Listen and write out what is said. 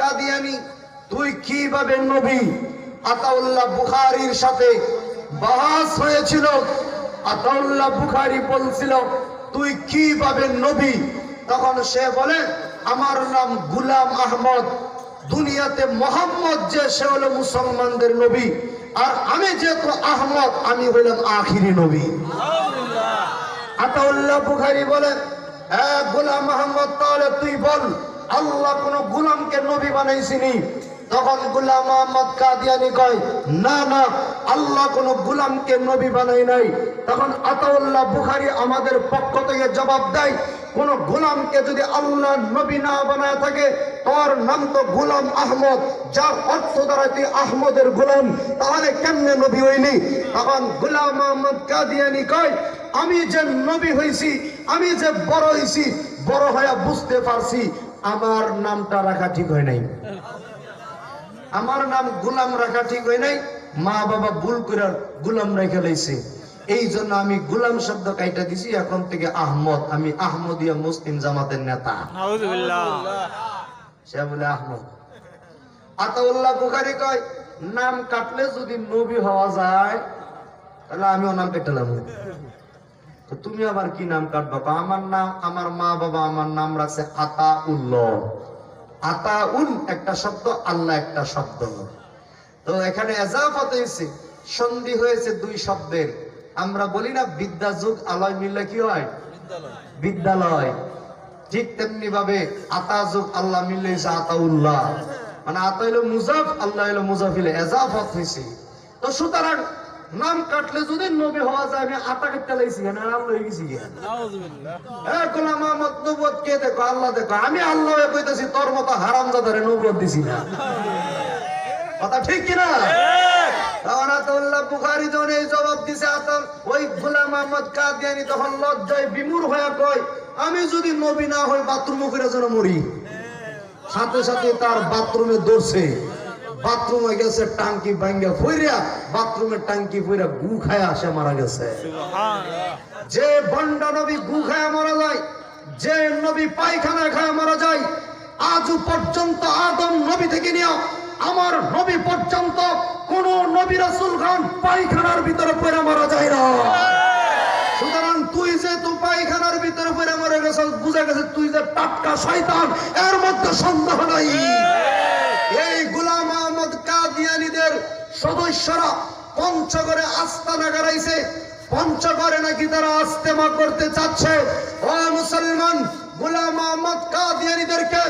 কাদিয়ানী, তুই কিভাবে নবী? আতাউল্লাহ বুখারীর সাথে বাহাস হয়েছিল। আতাউল্লাহ বুখারী বলছিল তুই কিভাবে নবী? তখন সে বলে আমার নাম গোলাম আহমদ, দুনিয়াতে মোহাম্মদ যে সে হলো মুসলমানদের নবী, আর আমি যেহেতু আহমদ আমি হইলাম আখিরি নবী। আতাউল্লাহ বুখারী বলে গোলাম আহমদ, তাহলে তুই বল আল্লাহ কোন গোলামকে নবী বানাইছিনি? তখন গোলাম আহমদ কাদিয়ানী কয় না না, আল্লাহ কোন গোলামকে নবী বানাই নাই। তখন আতাউল্লাহ বুখারী আমাদের পক্ষ থেকে জবাব দেয়, কোন গোলামকে যদি আল্লাহ নবী না বানায় থাকে তোর নাম তো গোলাম আহমদ, যার অর্থ দ্বারা তুই আহমদের গোলাম, তাহলে কেমনে নবী হইলি? তখন গোলাম আহমদ কাদিয়ানী কয় আমি যে নবী হইছি, আমি যে বড় হইছি, বড় হয়ে বুঝতে পারছি আমার নামটা রাখা ঠিক হয় নাই, আমার নাম গোলাম রাখা ঠিক হয় নাই, মা বাবা ভুল করে গোলাম রেখে লাইছে, এই জন্য আমি গোলাম শব্দ কাইটা দিছি, এখন থেকে আহমদ, আমি আহমদিয়া মুসলিম জামাতের নেতা। সে বলে আহমদ। আতাউল্লাহ বুখারী কয় নাম কাটলে যদি নবী হওয়া যায় তাহলে আমিও নাম কাটলাম। তুমি আবার কি নাম কাটবা? আমার নাম, আমার মা বাবা আমার নাম রাখছে আতাউল্লাহ। আতাউল একটা শব্দ, আল্লাহ একটা শব্দ। তো এখানে এজাফত হয়েছে, সন্ধি হয়েছে দুই শব্দের। আমরা বলি না বিদ্যা যুগ আলয় মিললে কি হয়? বিদ্যালয়। ঠিক তেমনি ভাবে আতা যুগ আল্লাহ মিললে হয়েছে আতাউল্লাহ, মানে আতা হইল মুজাফ, আল্লাহ হইল মুজাফিল, এজাফত হয়েছে। তো সুতরাং নাম কাটলে যদি নবী হওয়া যায়, আমি আতা কাটতে লাইছি কেন? আল্লাহ হয়ে গেছি গোলাম আহমদ নবুয়ত কে দেখো? আল্লাহ দেখো। আমি আল্লাহ কইতেছি তোর মতো হারামজাদারে নবুয়ত দিছি না। কথা ঠিক কিনা? তখন আতাউল্লাহ বুখারী যখন এই জবাব দিছে, ওই গোলাম আহমদ কাদিয়ানী তখন লজ্জায় বিমূঢ় হয়ে কয় আমি যদি নবী না হই বাথরুমে করে যেন মরি। সাথে সাথে তার বাথরুমে দৌড়ছে, বাথরুমে গেছে টাঙ্কি ভাঙ্গা ফইরা, বাথরুমের টাঙ্কি ফইরা গু খায়া সে মারা গেছে। যে বন্ডা নবী গু খায়া মারা যায়, যে নবী পায়খানা খায়া মারা যায়, আজ পর্যন্ত আদম নবী থেকে নিয়ে আমার নবী পর্যন্ত কোন নবী রাসূল খান পায়খানার ভিতরে পড়ে মারা যায় না। সুতরাং তুই যে তুই পায়খানার ভিতরে পড়ে মারা গেছিস, বুঝা গেছে তুই যে টাটকা শয়তান, এর মধ্যে সন্দেহ নাই। এই গোলাম আহমদ কাদিয়ানীদের সদস্যরা পঞ্চগড়ে আস্তানা গাড়াইছে, পঞ্চগড়ে নাকি তারা ইজতেমা করতে চাচ্ছে। ও মুসলমান, গোলাম আহমদ কাদিয়ানীদেরকে